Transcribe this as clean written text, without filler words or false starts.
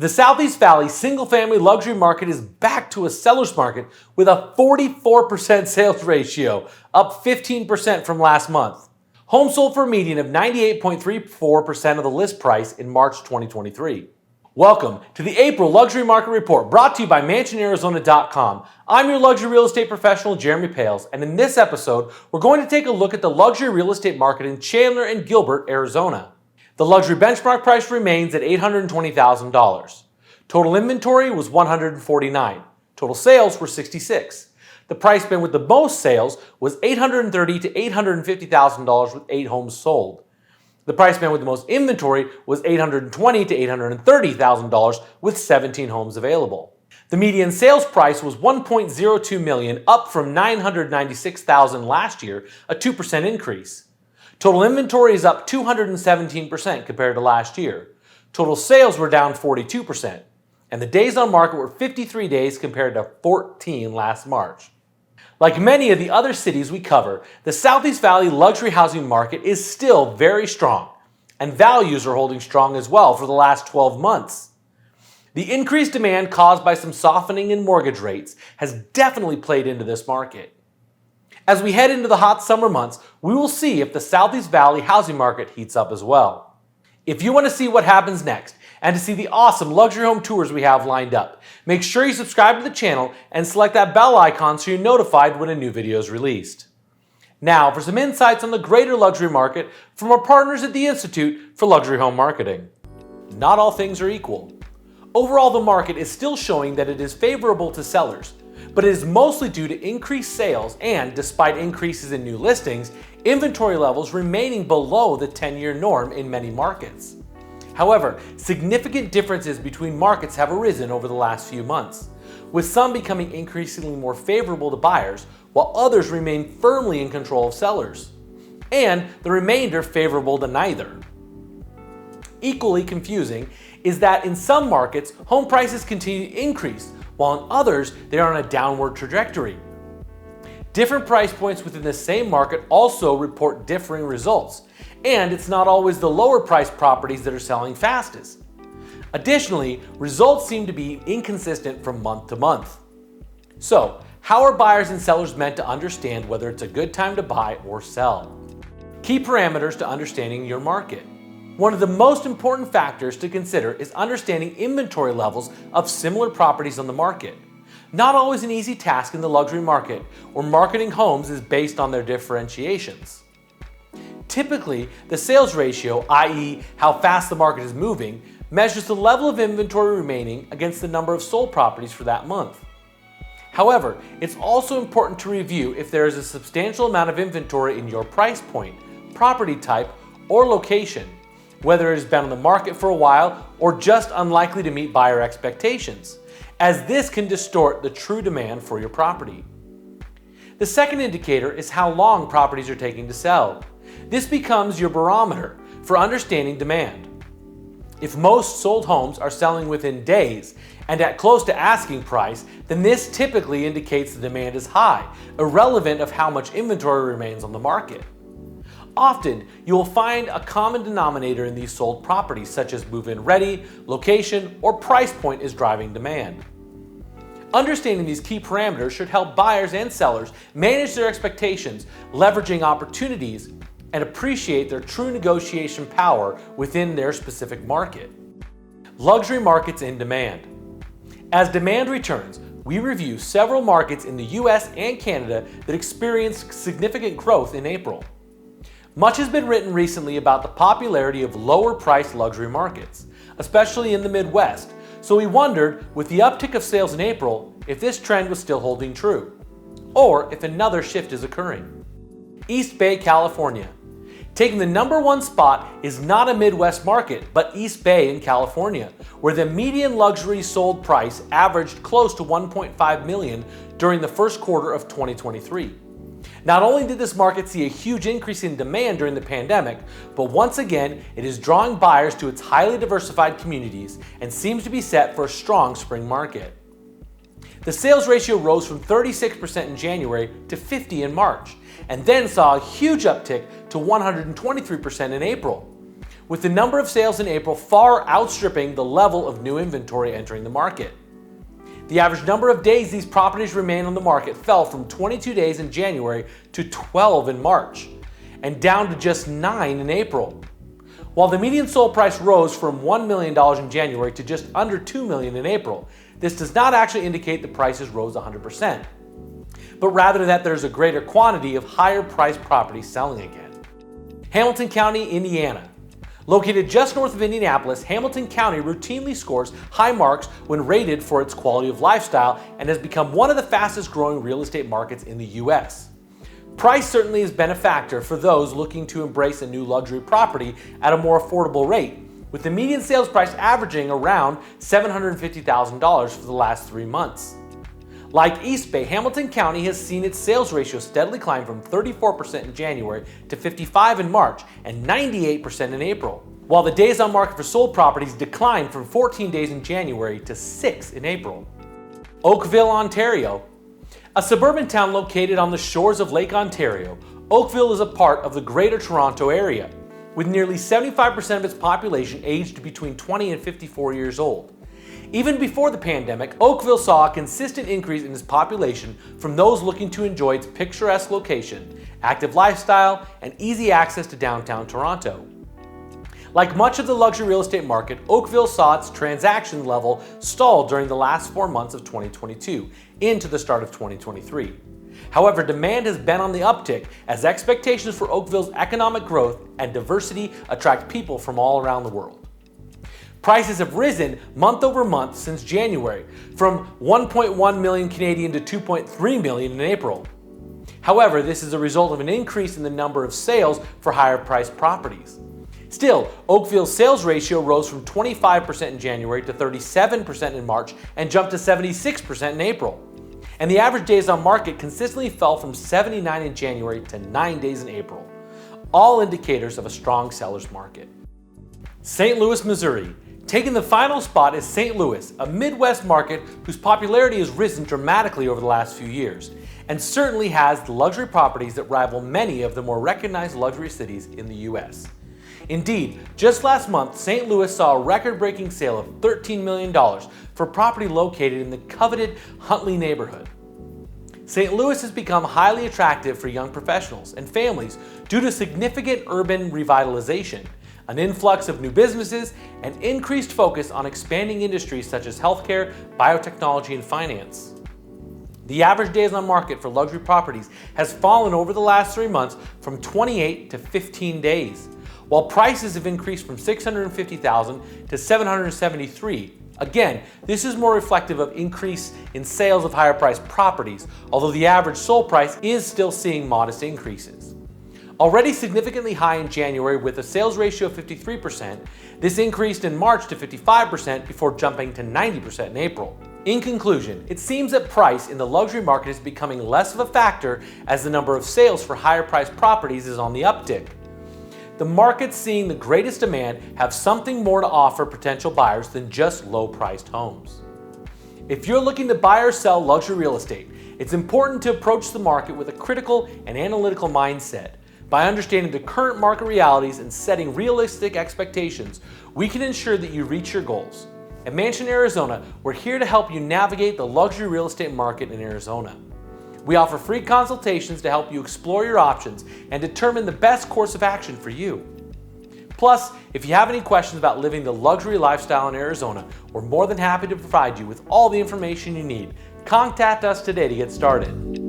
The Southeast Valley single-family luxury market is back to a seller's market with a 44% sales ratio, up 15% from last month. Homes sold for a median of 98.34% of the list price in March 2023. Welcome to the April Luxury Market Report, brought to you by MansionArizona.com. I'm your luxury real estate professional, Jeremy Pales, and in this episode, we're going to take a look at the luxury real estate market in Chandler and Gilbert, Arizona. The luxury benchmark price remains at $820,000. Total inventory was 149. Total sales were 66. The price band with the most sales was $830,000 to $850,000 with 8 homes sold. The price band with the most inventory was $820,000 to $830,000 with 17 homes available. The median sales price was $1.02 million, up from $996,000 last year, a 2% increase. Total inventory is up 217% compared to last year. Total sales were down 42%, and the days on market were 53 days compared to 14 last March. Like many of the other cities we cover, the Southeast Valley luxury housing market is still very strong, and values are holding strong as well for the last 12 months. The increased demand caused by some softening in mortgage rates has definitely played into this market. As we head into the hot summer months, we will see if the Southeast Valley housing market heats up as well. If you want to see what happens next and to see the awesome luxury home tours we have lined up, make sure you subscribe to the channel and select that bell icon so you're notified when a new video is released. Now for some insights on the greater luxury market from our partners at the Institute for Luxury Home Marketing. Not all things are equal. Overall, the market is still showing that it is favorable to sellers, but it is mostly due to increased sales and, despite increases in new listings, inventory levels remaining below the 10-year norm in many markets. However, significant differences between markets have arisen over the last few months, with some becoming increasingly more favorable to buyers, while others remain firmly in control of sellers, and the remainder favorable to neither. Equally confusing is that in some markets, home prices continue to increase, while in others, they are on a downward trajectory. Different price points within the same market also report differing results, and it's not always the lower priced properties that are selling fastest. Additionally, results seem to be inconsistent from month to month. So, how are buyers and sellers meant to understand whether it's a good time to buy or sell? Key parameters to understanding your market. One of the most important factors to consider is understanding inventory levels of similar properties on the market. Not always an easy task in the luxury market, where marketing homes is based on their differentiations. Typically, the sales ratio, i.e. how fast the market is moving, measures the level of inventory remaining against the number of sold properties for that month. However, it's also important to review if there is a substantial amount of inventory in your price point, property type, or location, whether it has been on the market for a while or just unlikely to meet buyer expectations, as this can distort the true demand for your property. The second indicator is how long properties are taking to sell. This becomes your barometer for understanding demand. If most sold homes are selling within days and at close to asking price, then this typically indicates the demand is high, irrelevant of how much inventory remains on the market. Often, you will find a common denominator in these sold properties, such as move-in ready, location, or price point is driving demand. Understanding these key parameters should help buyers and sellers manage their expectations, leveraging opportunities, and appreciate their true negotiation power within their specific market. Luxury markets in demand. As demand returns, we review several markets in the US and Canada that experienced significant growth in April. Much has been written recently about the popularity of lower-priced luxury markets, especially in the Midwest, so we wondered, with the uptick of sales in April, if this trend was still holding true, or if another shift is occurring. East Bay, California. Taking the #1 spot is not a Midwest market, but East Bay in California, where the median luxury sold price averaged close to $1.5 million during the first quarter of 2023. Not only did this market see a huge increase in demand during the pandemic, but once again, it is drawing buyers to its highly diversified communities and seems to be set for a strong spring market. The sales ratio rose from 36% in January to 50% in March, and then saw a huge uptick to 123% in April. with the number of sales in April far outstripping the level of new inventory entering the market. The average number of days these properties remain on the market fell from 22 days in January to 12 in March, and down to just 9 in April. While the median sold price rose from $1 million in January to just under $2 million in April, this does not actually indicate the prices rose 100%, but rather that there's a greater quantity of higher priced properties selling again. Hamilton County, Indiana. Located just north of Indianapolis, Hamilton County routinely scores high marks when rated for its quality of lifestyle and has become one of the fastest growing real estate markets in the US. Price certainly has been a factor for those looking to embrace a new luxury property at a more affordable rate, with the median sales price averaging around $750,000 for the last 3 months. Like East Bay, Hamilton County has seen its sales ratio steadily climb from 34% in January to 55% in March and 98% in April, while the days on market for sold properties declined from 14 days in January to 6 in April. Oakville, Ontario. A suburban town located on the shores of Lake Ontario, Oakville is a part of the Greater Toronto Area, with nearly 75% of its population aged between 20 and 54 years old. Even before the pandemic, Oakville saw a consistent increase in its population from those looking to enjoy its picturesque location, active lifestyle, and easy access to downtown Toronto. Like much of the luxury real estate market, Oakville saw its transaction level stall during the last 4 months of 2022 into the start of 2023. However, demand has been on the uptick as expectations for Oakville's economic growth and diversity attract people from all around the world. Prices have risen month over month since January, from 1.1 million Canadian to 2.3 million in April. However, this is a result of an increase in the number of sales for higher priced properties. Still, Oakville's sales ratio rose from 25% in January to 37% in March and jumped to 76% in April. And the average days on market consistently fell from 79 in January to 9 days in April, all indicators of a strong seller's market. St. Louis, Missouri. Taking the final spot is St. Louis, a Midwest market whose popularity has risen dramatically over the last few years, and certainly has the luxury properties that rival many of the more recognized luxury cities in the US. Indeed, just last month, St. Louis saw a record-breaking sale of $13 million for property located in the coveted Huntley neighborhood. St. Louis has become highly attractive for young professionals and families due to significant urban revitalization, an influx of new businesses, and increased focus on expanding industries such as healthcare, biotechnology, and finance. The average days on market for luxury properties has fallen over the last 3 months from 28 to 15 days, while prices have increased from $650,000 to $773,000. Again, this is more reflective of increase in sales of higher priced properties, although the average sold price is still seeing modest increases. Already significantly high in January with a sales ratio of 53%, this increased in March to 55% before jumping to 90% in April. In conclusion, it seems that price in the luxury market is becoming less of a factor as the number of sales for higher priced properties is on the uptick. The markets seeing the greatest demand have something more to offer potential buyers than just low-priced homes. If you're looking to buy or sell luxury real estate, it's important to approach the market with a critical and analytical mindset. By understanding the current market realities and setting realistic expectations, we can ensure that you reach your goals. At Mansion Arizona, we're here to help you navigate the luxury real estate market in Arizona. We offer free consultations to help you explore your options and determine the best course of action for you. Plus, if you have any questions about living the luxury lifestyle in Arizona, we're more than happy to provide you with all the information you need. Contact us today to get started.